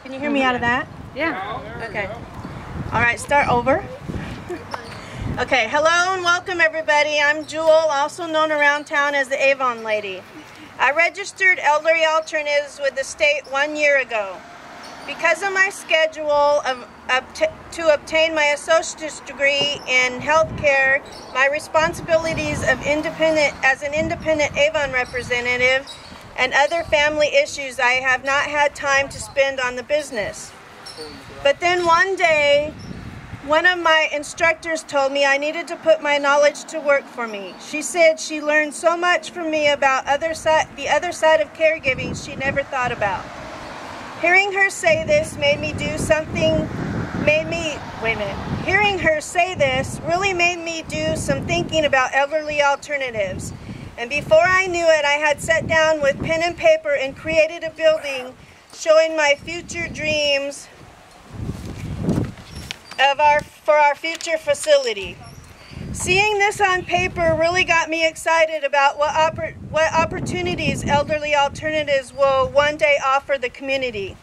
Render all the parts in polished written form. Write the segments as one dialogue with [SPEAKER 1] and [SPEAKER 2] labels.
[SPEAKER 1] Can you hear me out of that?
[SPEAKER 2] Yeah.
[SPEAKER 1] Okay. All right, start over. Okay, hello and welcome everybody. I'm Jewel, also known around town as the Avon Lady. I registered elderly alternatives with the state 1 year ago. Because of my schedule to obtain my associate's degree in healthcare, my responsibilities as an independent Avon representative, and other family issues, I have not had time to spend on the business. But then one day, one of my instructors told me I needed to put my knowledge to work for me. She said she learned so much from me about the other side of caregiving she never thought about. Hearing her say this Hearing her say this really made me do some thinking about elderly alternatives. And before I knew it, I had sat down with pen and paper and created a building showing my future dreams for our future facility. Seeing this on paper really got me excited about what opportunities elderly alternatives will one day offer the community.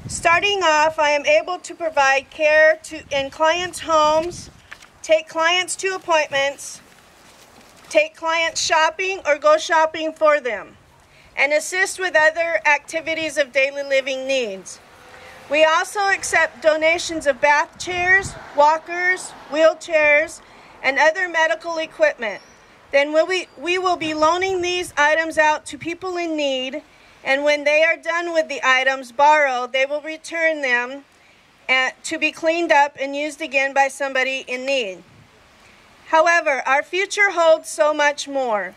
[SPEAKER 1] Starting off, I am able to provide care in clients' homes, take clients to appointments, take clients shopping or go shopping for them, and assist with other activities of daily living needs. We also accept donations of bath chairs, walkers, wheelchairs, and other medical equipment. Then we will be loaning these items out to people in need, and when they are done with the items borrowed, they will return them to be cleaned up and used again by somebody in need. However, our future holds so much more,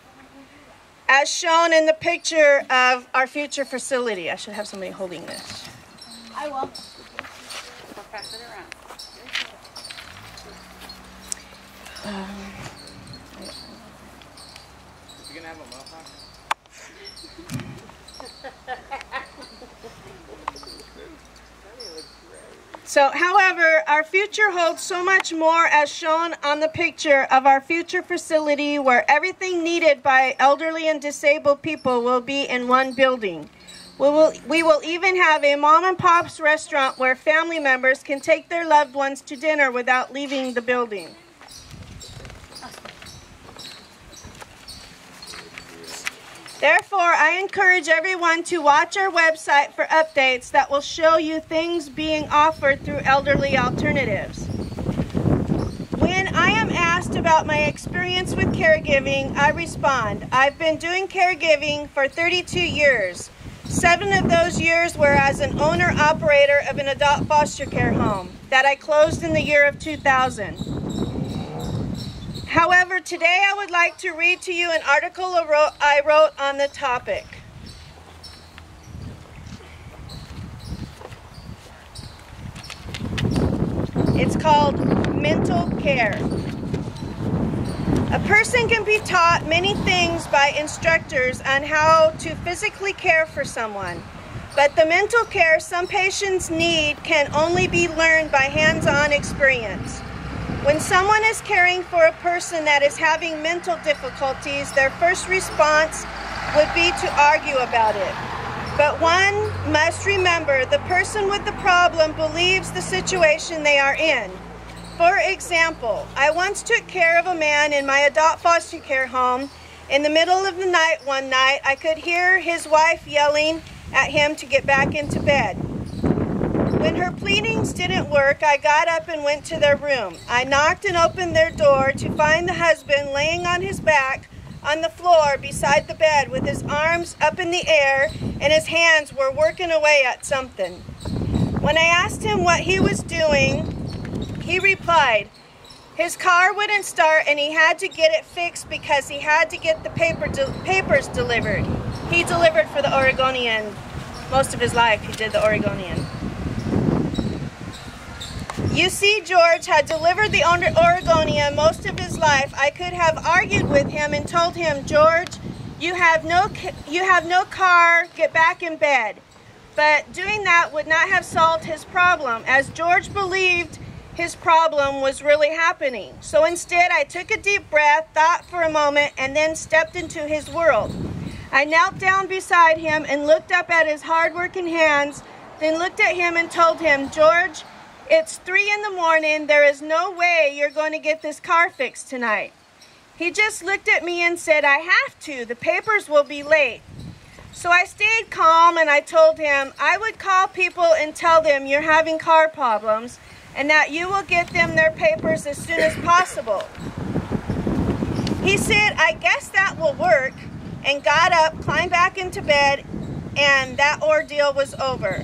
[SPEAKER 1] as shown in the picture of our future facility. I should have somebody holding this.
[SPEAKER 2] I will. I'll pass it around.
[SPEAKER 3] You gonna have a mohawk?
[SPEAKER 1] So, however, our future holds so much more, as shown on the picture of our future facility, where everything needed by elderly and disabled people will be in one building. We will even have a mom and pop's restaurant where family members can take their loved ones to dinner without leaving the building. Therefore, I encourage everyone to watch our website for updates that will show you things being offered through elderly alternatives. When I am asked about my experience with caregiving, I respond, I've been doing caregiving for 32 years. 7 of those years were as an owner-operator of an adult foster care home that I closed in the year of 2000. However, today I would like to read to you an article I wrote on the topic. It's called Mental Care. A person can be taught many things by instructors on how to physically care for someone, but the mental care some patients need can only be learned by hands-on experience. When someone is caring for a person that is having mental difficulties, their first response would be to argue about it. But one must remember the person with the problem believes the situation they are in. For example, I once took care of a man in my adult foster care home. In the middle of the night one night, I could hear his wife yelling at him to get back into bed. When her pleadings didn't work, I got up and went to their room. I knocked and opened their door to find the husband laying on his back on the floor beside the bed with his arms up in the air and his hands were working away at something. When I asked him what he was doing, he replied, his car wouldn't start and he had to get it fixed because he had to get the papers delivered. He delivered for the Oregonian. Most of his life he did the Oregonian. You see, George had delivered the Oregonian most of his life. I could have argued with him and told him, George, you have no car, get back in bed. But doing that would not have solved his problem, as George believed his problem was really happening. So instead, I took a deep breath, thought for a moment, and then stepped into his world. I knelt down beside him and looked up at his hard-working hands then looked at him and told him, "George, it's 3 in the morning. There is no way you're going to get this car fixed tonight." He just looked at me and said, "I have to. The papers will be late." So I stayed calm and I told him I would call people and tell them you're having car problems and that you will get them their papers as soon as possible. He said, "I guess that will work," and got up, climbed back into bed, and that ordeal was over.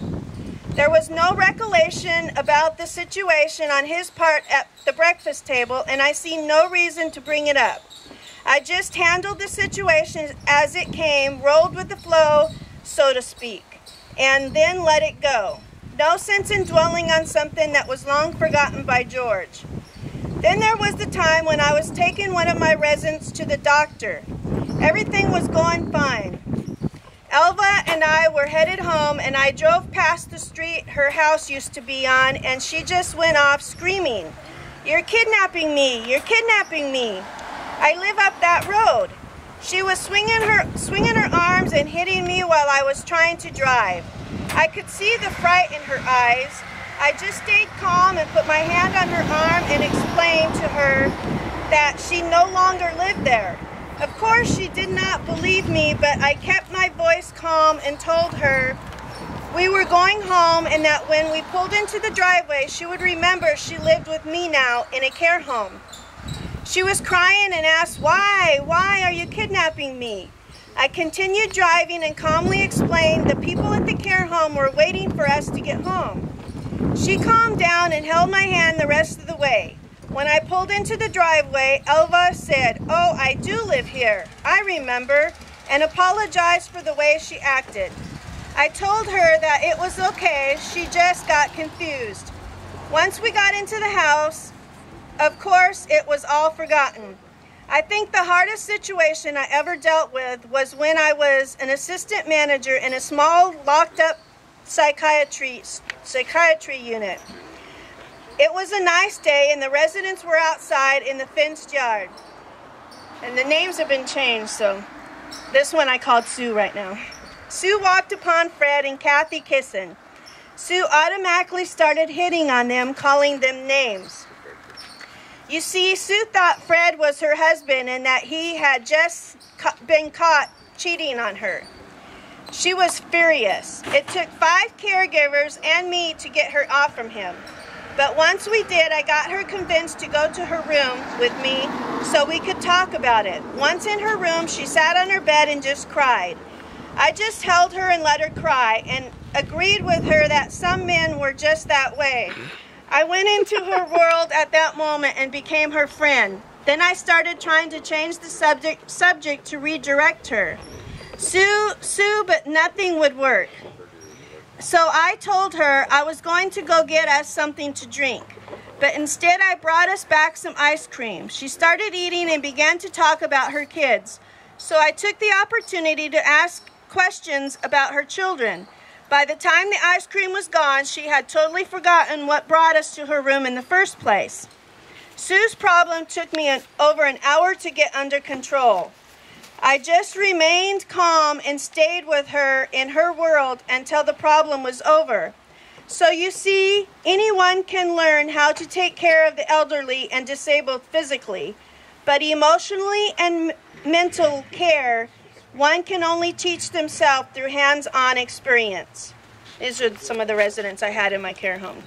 [SPEAKER 1] There was no recollection about the situation on his part at the breakfast table, and I see no reason to bring it up. I just handled the situation as it came, rolled with the flow, so to speak, and then let it go. No sense in dwelling on something that was long forgotten by George. Then there was the time when I was taking one of my residents to the doctor. Everything was going fine. Elva and I were headed home, and I drove past the street her house used to be on, and she just went off screaming, "You're kidnapping me! You're kidnapping me!" I live up that road. She was swinging her arms and hitting me while I was trying to drive. I could see the fright in her eyes. I just stayed calm and put my hand on her arm and explained to her that she no longer lived there. Of course, she did not believe me, but I kept my voice calm and told her we were going home and that when we pulled into the driveway, she would remember she lived with me now in a care home. She was crying and asked, "Why? Why are you kidnapping me?" I continued driving and calmly explained the people at the care home were waiting for us to get home. She calmed down and held my hand the rest of the way. When I pulled into the driveway, Elva said, "Oh, I do live here. I remember," and apologized for the way she acted. I told her that it was okay, she just got confused. Once we got into the house, of course, it was all forgotten. I think the hardest situation I ever dealt with was when I was an assistant manager in a small locked-up psychiatry unit. It was a nice day, and the residents were outside in the fenced yard. And the names have been changed, so this one I called Sue right now. Sue walked upon Fred and Kathy kissing. Sue automatically started hitting on them, calling them names. You see, Sue thought Fred was her husband and that he had just been caught cheating on her. She was furious. It took 5 caregivers and me to get her off from him. But once we did, I got her convinced to go to her room with me so we could talk about it. Once in her room, she sat on her bed and just cried. I just held her and let her cry and agreed with her that some men were just that way. I went into her world at that moment and became her friend. Then I started trying to change the subject to redirect her. Sue, but nothing would work. So I told her I was going to go get us something to drink. But instead I brought us back some ice cream. She started eating and began to talk about her kids. So I took the opportunity to ask questions about her children. By the time the ice cream was gone, she had totally forgotten what brought us to her room in the first place. Sue's problem took me over an hour to get under control. I just remained calm and stayed with her in her world until the problem was over. So you see, anyone can learn how to take care of the elderly and disabled physically, but emotionally and mental care, one can only teach themselves through hands-on experience. These are some of the residents I had in my care home.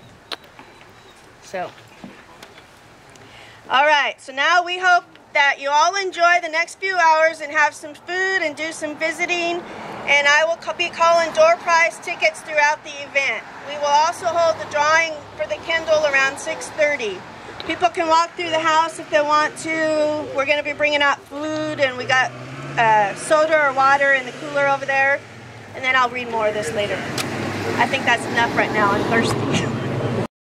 [SPEAKER 1] All right, so now we hope that you all enjoy the next few hours and have some food and do some visiting. And I will be calling door prize tickets throughout the event. We will also hold the drawing for the Kindle around 6:30. People can walk through the house if they want to. We're going to be bringing out food, and we got soda or water in the cooler over there. And then I'll read more of this later. I think that's enough right now. I'm thirsty.